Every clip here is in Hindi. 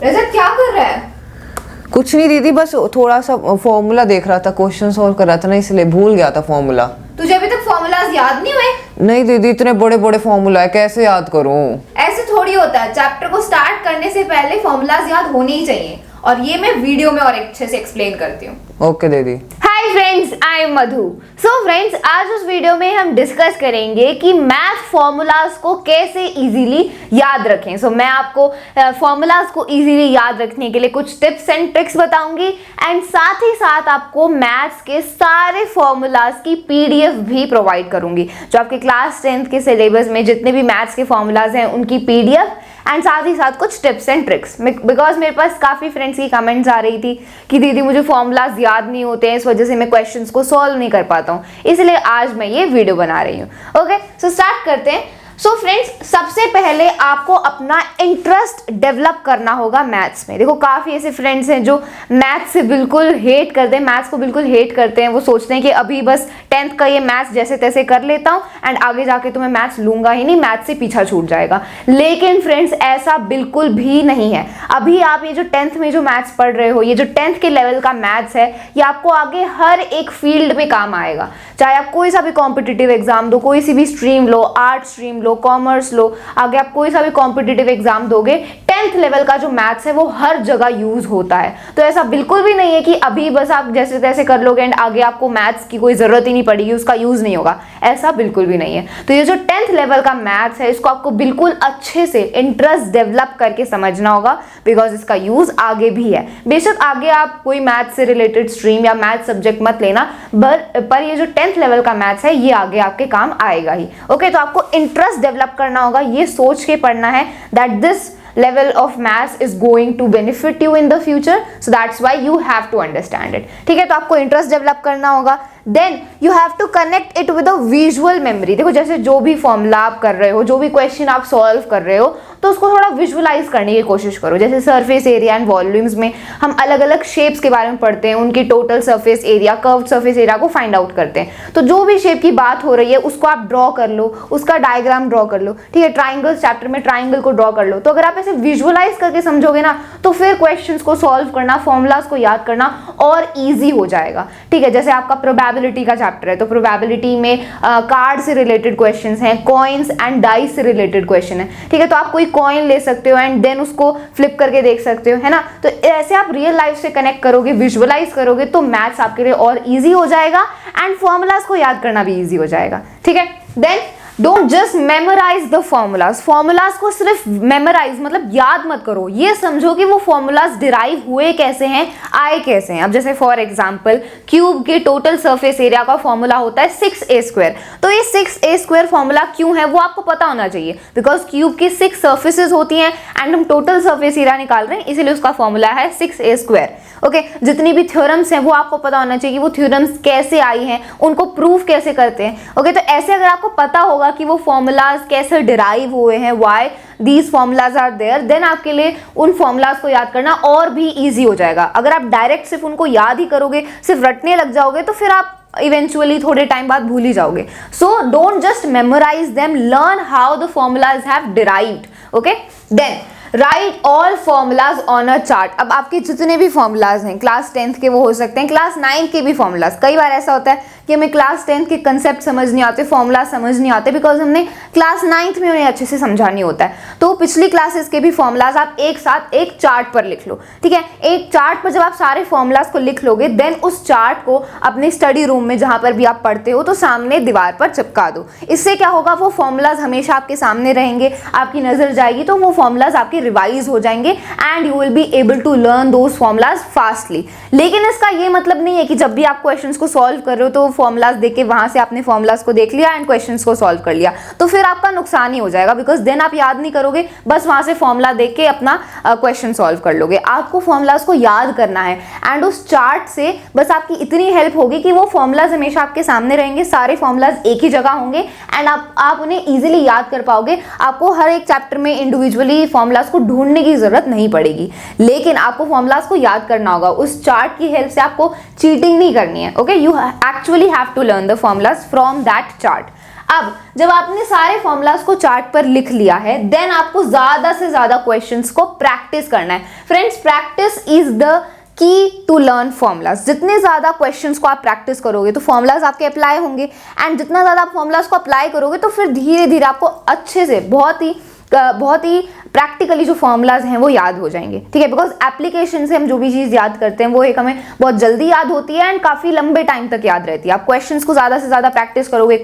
रजत क्या कर रहा है? कुछ नहीं दीदी, बस थोड़ा सा फॉर्मूला देख रहा था, क्वेश्चन सॉल्व कर रहा था ना, इसलिए भूल गया था फॉर्मूला। तुझे अभी तक फॉर्मूलाज याद नहीं हुए? नहीं दीदी, इतने बड़े बड़े फॉर्मूला है, कैसे याद करूं? ऐसे थोड़ी होता है, चैप्टर को स्टार्ट करने से पहले फॉर्मूलाज याद होने ही चाहिए, और ये मैं वीडियो में और अच्छे से एक्सप्लेन करती हूँ। ओके दीदी। Hi friends, I am Madhu. So friends, आज उस वीडियो में हम डिस्कस करेंगे कि मैथ फॉर्मूलाज को कैसे इजीली याद रखें। सो मैं आपको फॉर्मूलाज को इजीली याद रखने के लिए कुछ टिप्स एंड ट्रिक्स बताऊंगी, एंड साथ ही साथ आपको मैथ्स के सारे फॉर्मूलाज की पीडीएफ भी प्रोवाइड करूंगी, जो आपके क्लास 10th के सिलेबस में जितने भी मैथ्स के फॉर्मूलाज हैं उनकी पीडीएफ, एंड साथ ही साथ कुछ टिप्स एंड ट्रिक्स। बिकॉज मेरे पास काफी फ्रेंड्स की कमेंट्स आ रही थी कि दीदी मुझे फॉर्मूलाज याद नहीं होते हैं, इस वजह से मैं क्वेश्चंस को सॉल्व नहीं कर पाता हूँ, इसलिए आज मैं ये वीडियो बना रही हूँ। ओके, सो स्टार्ट करते हैं। सो फ्रेंड्स, सबसे पहले आपको अपना इंटरेस्ट डेवलप करना होगा मैथ्स में। देखो, काफ़ी ऐसे फ्रेंड्स हैं जो मैथ्स से बिल्कुल हेट करते हैं, मैथ्स को बिल्कुल हेट करते हैं। वो सोचते हैं कि अभी बस 10th का ये मैथ्स जैसे तैसे कर लेता हूँ एंड आगे जाके तो मैं मैथ्स लूंगा ही नहीं, मैथ्स से पीछा छूट जाएगा। लेकिन फ्रेंड्स, ऐसा बिल्कुल भी नहीं है। अभी आप ये जो 10th में जो मैथ्स पढ़ रहे हो, ये जो 10th के लेवल का मैथ्स है, ये आपको आगे हर एक फील्ड में काम आएगा। चाहे आप कोई सा भी कॉम्पिटिटिव एग्जाम दो, कोई सी भी स्ट्रीम लो, आर्ट स्ट्रीम लो, कॉमर्स लो, आगे आप कोई सा भी कॉम्पिटिटिव एग्जाम दोगे, 10th लेवल का जो मैथ्स है वो हर जगह यूज होता है। तो ऐसा बिल्कुल भी नहीं है कि अभी बस आप जैसे तैसे कर लोगे एंड आगे आपको मैथ्स की कोई जरूरत ही नहीं पड़ेगी, उसका यूज नहीं होगा, ऐसा बिल्कुल भी नहीं है। तो ये जो 10th लेवल का मैथ्स है, इसको आपको बिल्कुल अच्छे से इंटरेस्ट डेवलप करके समझना होगा, बिकॉज इसका यूज आगे भी है। बेशक आगे आप कोई मैथ्स से रिलेटेड स्ट्रीम या मैथ्स सब्जेक्ट मत लेना, पर ये जो 10th लेवल का मैथ्स है ये आगे आपके काम आएगा ही। ओके, तो आपको इंटरेस्ट डेवलप करना होगा, ये सोच के पढ़ना है that this level of maths is going to benefit you in the future, so that's why you have to understand it। ठीक है, तो आपको इंटरेस्ट डेवलप करना होगा। Then you have to connect it with a visual memory. देखो, जैसे जो भी फॉर्मूला आप कर रहे हो, जो भी क्वेश्चन आप सॉल्व कर रहे हो, तो उसको थोड़ा विजुअलाइज करने की कोशिश करो। जैसे सरफेस एरिया एंड वॉल्यूम्स में हम अलग अलग शेप्स के बारे में पढ़ते हैं, उनकी total surface area, curved surface area को फाइंड आउट करते हैं। तो जो भी शेप की बात हो रही है उसको आप ड्रॉ कर लो, उसका डायग्राम ड्रॉ कर लो। ठीक है, ट्राइंगल्स चैप्टर में ट्राइंगल को ड्रॉ कर लो। तो अगर आप ऐसे विजुअलाइज करके समझोगे ना, तो फिर क्वेश्चंस को सॉल्व करना, फॉर्मूलाज को याद करना और ईजी हो जाएगा। ठीक है, जैसे आपका प्रोबेबिलिटी का चैप्टर है, तो प्रोबेबिलिटी में कार्ड से रिलेटेड क्वेश्चंस हैं, कॉइन्स एंड डाइस से रिलेटेड क्वेश्चन है। ठीक है, तो आप कोई कॉइन ले सकते हो एंड देन उसको फ्लिप करके देख सकते हो, है ना। तो ऐसे आप रियल लाइफ से कनेक्ट करोगे, विजुअलाइज करोगे, तो मैथ्स आपके लिए और ईजी हो जाएगा एंड फॉर्मूलाज को याद करना भी ईजी हो जाएगा। ठीक है, then don't just memorise the formulas. Formulas को सिर्फ मेमोराइज मतलब याद मत करो, ये समझो कि वो फॉर्मूलाज डिराइव हुए कैसे हैं, आए कैसे हैं। अब जैसे फॉर एग्जांपल, क्यूब के टोटल सरफेस एरिया का फॉर्मूला होता है 6a²। तो ये 6a² फॉर्मूला क्यों है वो आपको पता होना चाहिए, बिकॉज क्यूब की 6 सर्फेसेस होती हैं एंड हम टोटल सरफेस एरिया निकाल रहे हैं, इसीलिए उसका फॉर्मूला है 6a²। ओके, जितनी भी थ्योरम्स हैं वो आपको पता होना चाहिए कि वो थ्योरम्स कैसे आई हैं, उनको प्रूफ कैसे करते हैं। ओके, तो ऐसे अगर आपको पता होगा कि वो फॉर्मूलाज कैसे डिराइव हुए हैं, why these formulas are there, then आपके लिए उन फॉर्मूलाज को याद करना और भी इजी हो जाएगा। अगर आप डायरेक्ट सिर्फ उनको याद ही करोगे, सिर्फ रटने लग जाओगे, तो फिर आप इवेंचुअली थोड़े टाइम बाद भूल ही जाओगे। So don't just memorise them, learn how the formulas have derived. Okay, then write all formulas on a chart. अब आपके जितने भी फॉर्मूलाज हैं, क्लास 10th के वो हो सकते हैं, क्लास 9th के भी फॉर्मूलाज। कई बार ऐसा होता है कि हमें क्लास 10th के कंसेप्ट समझ नहीं आते, फॉर्मूला समझ नहीं आते, बिकॉज हमने क्लास 9th में उन्हें अच्छे से समझा नहीं होता है। तो पिछली क्लासेस के भी फॉर्मूलाज आप एक साथ एक चार्ट पर लिख लो। ठीक है, एक चार्ट पर जब आप सारे फॉर्मूलाज को लिख लोगे, देन उस चार्ट को अपने स्टडी रूम में जहां पर भी आप पढ़ते हो, तो सामने दीवार पर चिपका दो। इससे क्या होगा, वो फॉर्मूलाज हमेशा आपके सामने रहेंगे, आपकी नजर जाएगी, तो वो फॉर्मूलाज आपके रिवाइज हो जाएंगे and you will be able to learn those formulas fastly. लेकिन इसका ये मतलब नहीं है कि जब भी आप क्वेश्चंस को सॉल्व कर रहे हो तो फॉर्मूलाज देख के वहां से आपने फॉर्मूलाज को देख लिया एंड क्वेश्चंस को सॉल्व कर लिया, तो फिर आपका नुकसान ही हो जाएगा, बिकॉज देन आप याद नहीं करोगे, बस वहां से फॉर्मूला देख के अपना क्वेश्चन सॉल्व कर लोगे। आपको फॉर्मूलाज को याद करना है एंड उस चार्ट से बस आपकी इतनी हेल्प होगी कि वो फॉर्मूलाज हमेशा आपके सामने रहेंगे, सारे फॉर्मूलाज एक ही जगह होंगे एंड आप उन्हें इजीली याद कर पाओगे। आपको हर एक चैप्टर में इंडिविजुअली फॉर्मूलाज को ढूंढने की जरूरत नहीं पड़ेगी, लेकिन आपको फॉर्मूलाज को याद करना होगा। उस चार्ट की हेल्प से आपको चीटिंग नहीं करनी है। Okay, you actually have to learn the formulas from that chart. अब जब आपने सारे फॉर्मूलाज को चार्ट पर लिख लिया है, देन आपको ज्यादा से ज्यादा क्वेश्चंस को प्रैक्टिस करना है। Friends, practice is the key to learn formulas. जितने ज्यादा क्वेश्चंस को आप प्रैक्टिस करोगे तो फॉर्मूलाज आपके अप्लाई होंगे, एंड जितना ज्यादा आप फॉर्मूलाज को अप्लाई करोगे तो फिर धीरे धीरे आपको अच्छे से बहुत ही प्रैक्टिकली जो फॉर्मूलाज हैं वो याद हो जाएंगे, ठीक है। बिकॉज एप्लीकेशन से हम जो भी चीज़ याद करते हैं वो एक हमें बहुत जल्दी याद होती है एंड काफ़ी लंबे टाइम तक याद रहती है। आप क्वेश्चंस को ज़्यादा से ज़्यादा प्रैक्टिस करोगे,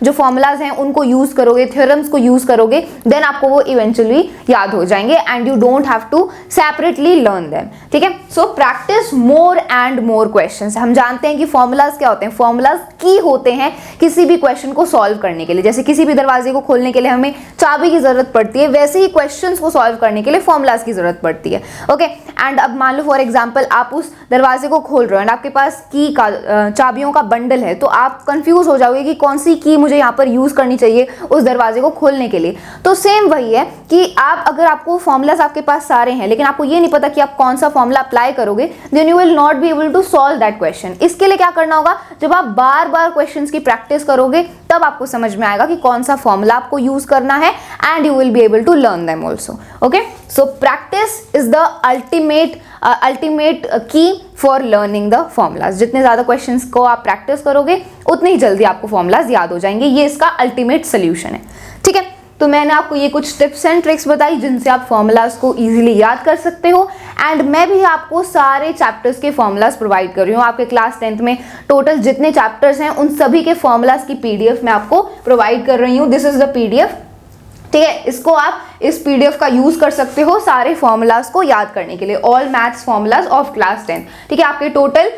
जो फॉर्मूलाज हैं उनको यूज़ करोगे, थ्योरम्स को यूज़ करोगे, देन आपको वो इवेंचुअली याद हो जाएंगे and you don't have to separately learn them, ठीक है। So practice more and more questions. हम जानते हैं कि फॉर्मूलाज क्या होते हैं, फॉर्मूलाज की होते हैं किसी भी क्वेश्चन को सॉल्व करने के लिए। जैसे किसी भी दरवाजे को खोलने के लिए हमें चाबी की जरूरत पड़ती है, वैसे ही क्वेश्चंस को सॉल्व करने के लिए फॉर्मूलाज की जरूरत पड़ती है, ओके। एंड अब मान लो फॉर एग्जांपल आप उस दरवाजे को खोल रहे हो एंड आपके पास की का चाबियों का बंडल है, तो आप कंफ्यूज हो जाओगे कि कौन सी की मुझे यहाँ पर यूज करनी चाहिए उस दरवाजे को खोलने के लिए। तो सेम वही है कि अगर आपको फॉर्मूलाज आपके पास सारे हैं लेकिन आपको ये नहीं पता कि आप कौन सा फॉर्मूला अप्लाई करोगे, then you will not be able to solve that question. इसके लिए क्या करना होगा, जब आप बार बार क्वेश्चंस की प्रैक्टिस करोगे तब आपको समझ में आएगा कि कौन सा फॉर्मूला आपको यूज करना है and you will be able to learn them also, okay. So practice is the ultimate key for learning the formulas. जितने ज्यादा क्वेश्चंस को आप प्रैक्टिस करोगे उतनी ही जल्दी आपको फॉर्मूलाज याद हो जाएंगे। ये इसका अल्टीमेट सोल्यूशन है, ठीक है। तो मैंने आपको ये कुछ टिप्स एंड ट्रिक्स बताई जिनसे आप फॉर्मूलाज को इजीली याद कर सकते हो, एंड मैं भी आपको सारे चैप्टर्स के फॉर्मूलाज प्रोवाइड कर रही हूँ। आपके क्लास 10th में टोटल जितने चैप्टर्स हैं उन सभी के फॉर्मूलाज की पीडीएफ मैं आपको प्रोवाइड कर रही हूँ। दिस इज द पीडीएफ, ठीक है। इसको आप इस पीडीएफ का यूज कर सकते हो सारे फॉर्मूलाज को याद करने के लिए, all maths formulas of class 10, ठीक है। आपके टोटल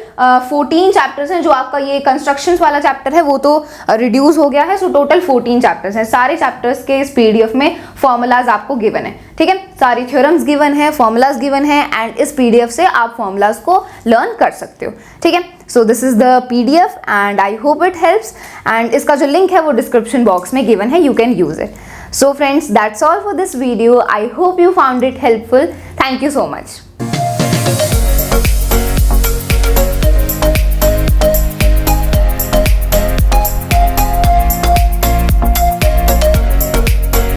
14 चैप्टर्स हैं। जो आपका ये कंस्ट्रक्शंस वाला चैप्टर है वो तो रिड्यूस हो गया है, सो टोटल 14 चैप्टर्स हैं। सारे चैप्टर्स के इस पीडीएफ में फॉर्मूलाज आपको गिवन है, ठीक है। सारी थ्योरम्स गिवन है, फॉर्मूलाज गिवन है, एंड इस पीडीएफ से आप फॉर्मूलाज को लर्न कर सकते हो, ठीक है। So this is the PDF and I hope it helps, and इसका जो लिंक है वो डिस्क्रिप्शन बॉक्स में गिवन है, you can use it. So friends, that's all for this video. I hope you found it helpful. Thank you so much.